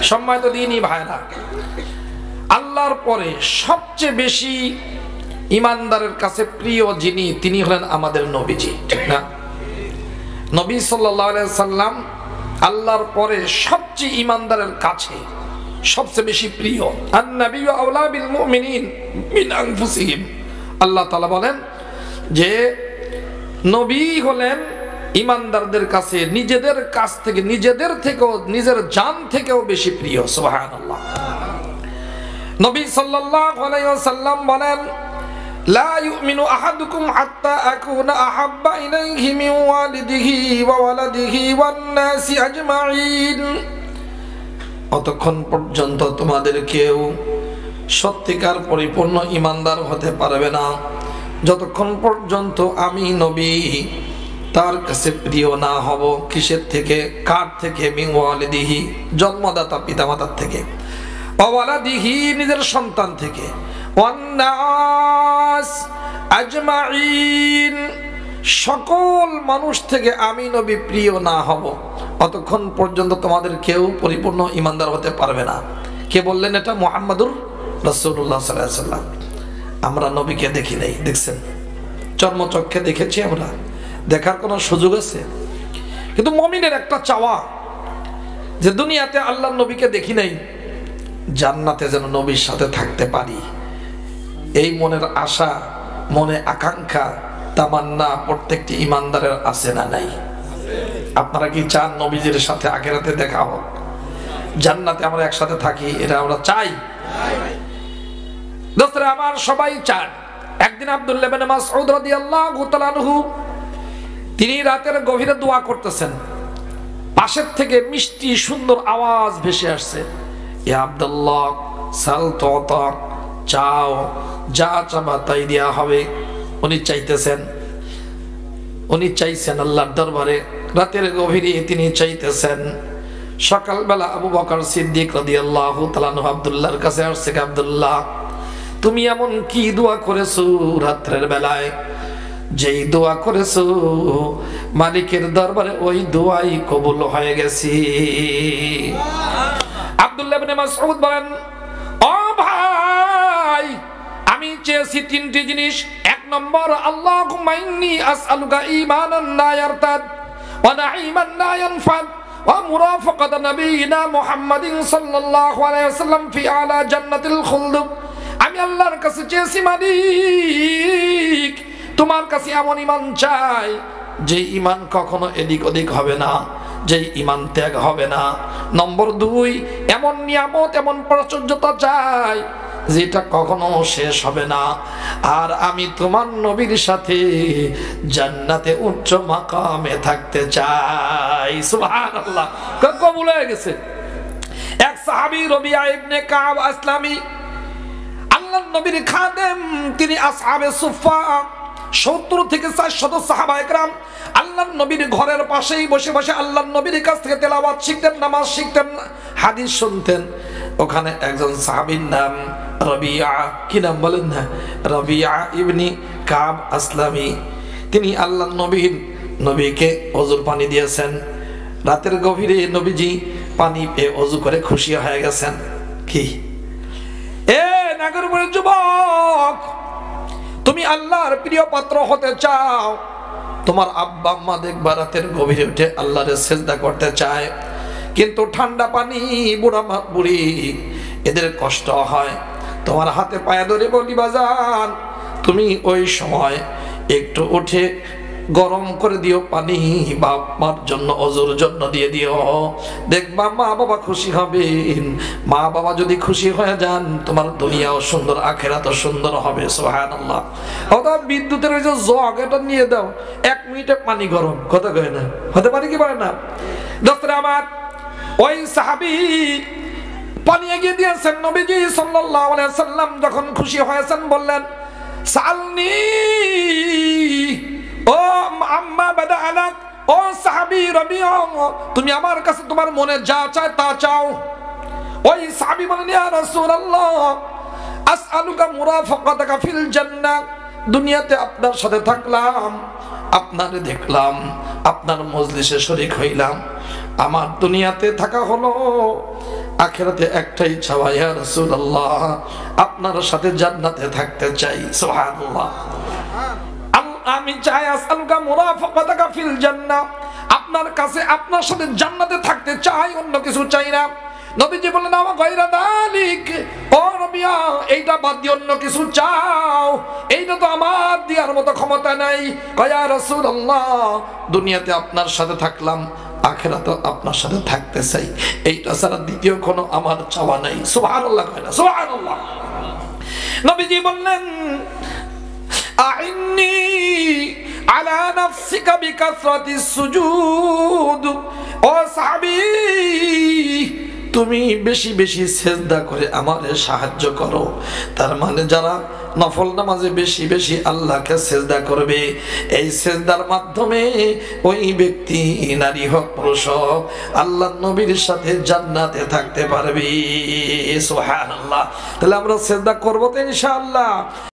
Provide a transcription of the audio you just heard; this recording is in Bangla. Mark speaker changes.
Speaker 1: সম্মানিত দ্বীনী ভাইরা, আল্লাহর পরে সবচেয়ে বেশি ইমানদারের কাছে প্রিয় যিনি, তিনি হলেন আমাদের নবীজি, ঠিক না? নবী সাল্লাল্লাহু আলাইহি সাল্লাম আল্লাহর পরে সবচেয়ে ইমানদারের কাছে সবচেয়ে বেশি প্রিয়। আন-নাবিয়্যু আওলা বিল মুমিনিন মিন আনফুসিহিম। আল্লাহ তাআলা বলেন যে নবী হলেন ইমানদারদের কাছে নিজেদের কাছ থেকে, নিজেদের থেকেও, নিজের জান থেকেও বেশি প্রিয়। সুবহানাল্লাহ। নবী সাল্লাল্লাহু আলাইহি ওয়াসাল্লাম বলেন, লা ইউমিনু আহাদুকুম হাত্তা আকুনা আহাব্বা ইলাইহি মিন ওয়ালিদিহি ওয়া ওয়ালাদিহি ওয়ান নাসি আজমাইন। অতক্ষণ পর্যন্ত তোমাদের কেউ সত্যিকার পরিপূর্ণ ইমানদার হতে পারবে না যতক্ষণ পর্যন্ত আমি নবী তার কাছে প্রিয় না হব। কিসের থেকে? কার থেকে? মিন ওয়ালিদিহি, জন্মদাতা পিতামাতার থেকে, ওয়া ওয়ালাদিহি, নিজের সন্তান থেকে, ওয়ান নাস আজমাইন, সকল মানুষ থেকে আমি নবী প্রিয় না হব অতক্ষণ পর্যন্ত তোমাদের কেউ পরিপূর্ণ ইমানদার হতে পারবে না। কে বললেন এটা? মুহাম্মাদুর রাসূলুল্লাহ সাল্লাল্লাহু আলাইহি ওয়াসাল্লাম। আমরা নবীকে দেখি নাই, দেখছেন? চর্মচক্ষে দেখেছি আমরা, দেখার কোনো সুযোগ আছে? কিন্তু মুমিনের একটা চাওয়া যে দুনিয়াতে আল্লাহর নবীকে দেখি নাই, জান্নাতে যেন নবীর সাথে থাকতে পারি। এই মনের আশা, মনে আকাঙ্ক্ষা, তামান্না প্রত্যেকটি ইমানদারের আছে না নাই? আপনারা কি চান নবীজির সাথে আখিরাতে দেখা হোক, জান্নাতে আমরা একসাথে থাকি? এটা আমরা চাই। দোস্তরা আমার, সবাই চান। একদিন আব্দুল্লাহ ইবনে মাসউদ রাদিয়াল্লাহু তাআলা আনহু তিনি রাতের গভীরে দোয়া করতেছেন, পাশের থেকে মিষ্টি সুন্দর আওয়াজ ভেসে আসছে, ইয়া আব্দুল্লাহ সাল তুতা, চাও, যা চাবা তাই দেয়া হবে। উনি চাইতেছেন, উনি চাইছেন আল্লাহর দরবারে, রাতের গভীরে তিনি চাইতেছেন। সকালবেলা আবু বকর সিদ্দিক রাদিয়াল্লাহু তাআলা আনহু আব্দুল্লাহর কাছে আসছে, আব্দুল্লাহ তুমি এমন কি দোয়া করেছো রাতের বেলায়, যেই দোয়া করেছো মালিকের দরবারে ওই দোয়াই কবুল হয়ে গেছে। আব্দুল্লাহ ইবনে মাসউদ বলেন, ও ভাই, আমি চেয়েছি তিনটি জিনিস। এক নম্বর, আল্লাহুম্মা ইন্নী আসআলুকা ঈমানান লা ইয়ারতাদ ওয়া নাঈমান লা ইয়ানফাদ ওয়া মুরাফাকাতা নাবিয়িনা মুহাম্মাদিন সাল্লাল্লাহু আলাইহি ওয়াসাল্লাম ফি আলা জান্নাতিল খুলদ। আমি আল্লাহর কাছে চেয়েছি, মালিক তোমার কাছে এমন ঈমান চাই যে ঈমান কখনো এদিক ওদিক হবে না, যে ঈমান ত্যাগ হবে না। নম্বর দুই, এমন নিয়ামত, এমন প্রাচুর্যতা চাই যেটা কখনো শেষ হবে না। আর আমি তোমার নবীর সাথে জান্নাতে উচ্চ মাকামে থাকতে চাই। সুবহানাল্লাহ, কবুল হয়ে গেছে। এক সাহাবী রবিয়া ইবনে কাব আসলামী, আল্লাহর নবীর খাদেম, তিনি আসহাবে সুফা 70 থেকে 400 সাহাবা একরাম আল্লাহর নবীর ঘরের পাশেই বসে বসে আল্লাহর নবীর কাছ থেকে তেলাওয়াত শিখতেন, নামাজ শিখতেন, হাদিস শুনতেন। ওখানে একজন সাহাবীর নাম রবিয়া, কি নাম বলেন না? রবিয়া ইবনে কাব আসলামী। তিনি আল্লাহর নবীকে ওযুর পানি দিয়েছেন। রাতের গভীরে নবীজি পানি পেয়ে ওযু করে খুশি হয়ে গেছেন। কি এ নাগরপুরের যুবক, তুমি আল্লাহর প্রিয় পাত্র হতে চাও, তোমার আব্বা আম্মা দেখবা রাতের গভীরে উঠে আল্লাহর সিজদা করতে চায়, কিন্তু ঠান্ডা পানি, বুড়া বুড়ি এদের কষ্ট হয়। তোমার হাতে পায়ে ধরে বলি, বাজান তুমি ওই সময় একটু উঠে গরম করে দিও পানি, বাবার জন্য, ওযুর জন্য দিয়ে দিও। দেখবা মা বাবা খুশি হবেন। মা বাবা যদি খুশি হয়ে যান, তোমার দুনিয়াও সুন্দর, আখিরাতও সুন্দর হবে। সুবহানাল্লাহ। ওটা বিদ্যুতের ওই যে জগ, এটা নিয়ে দাও, 1 মিনিটে পানি গরম, কথা কয় না? হতে পারে কি পারে না? দোস্তরা আমার, ওই সাহাবী পানি এগিয়ে দিয়েছেন। নবীজি সাল্লাল্লাহু আলাইহি ওয়াসাল্লাম যখন খুশি হয়েছেন বললেন, সালনি ও আম্মা বাদা আলাক, ও সাহাবী রবিয়া, তুমি আমার কাছে তোমার মনে যা চায় তা চাও। ওই সাহাবী বলেন, ইয়া রাসূলুল্লাহ আসআলুকা মুরাফাকাতাকা ফিল জান্নাহ, দুনিয়াতে আপনার সাথে থাকলাম, আপনারে দেখলাম, আপনার মজলিসে শরীক হইলাম, আমার দুনিয়াতে থাকা হলো, আখিরাতে একটাই চাওয়া, ইয়া রাসূলুল্লাহ আপনার সাথে জান্নাতে থাকতে চাই। সুবহানাল্লাহ। আমি চাই আসআলুকা মুরাফাকাতাকা ফিল জান্নাহ, আপনার কাছে আপনার সাথে জান্নাতে থাকতে চাই, অন্য কিছু চাই না। নবীজি বললেন আমা গায়রা যালিক, ও নবী এইটা বাদ দিয়ে অন্য কিছু চাও, এইটা তো আমার দেওয়ার মতো ক্ষমতা নাই। ইয়া রাসূলুল্লাহ দুনিয়াতে আপনার সাথে থাকলাম, আখিরাতে আপনার সাথে থাকতে চাই, এইটা ছাড়া দ্বিতীয় কোনো আমার চাওয়া নাই। সুবহানাল্লাহ কয় না? সুবহানাল্লাহ। নবীজি বললেন আইন্নি আলা নাফসিকা বিকাসরাতিস সুজুদ, ও সাহাবী তুমি বেশি বেশি সিজদা করে আমারে সাহায্য করো। তার মানে যারা নফল নামাজে বেশি বেশি আল্লাহকে সিজদা করবে, এই সিজদার মাধ্যমে ওই ব্যক্তি নারী হোক পুরুষ হোক আল্লাহর নবীর সাথে জান্নাতে থাকতে পারবে। সুবহানাল্লাহ। তাহলে আমরা সিজদা করব তো ইনশাআল্লাহ।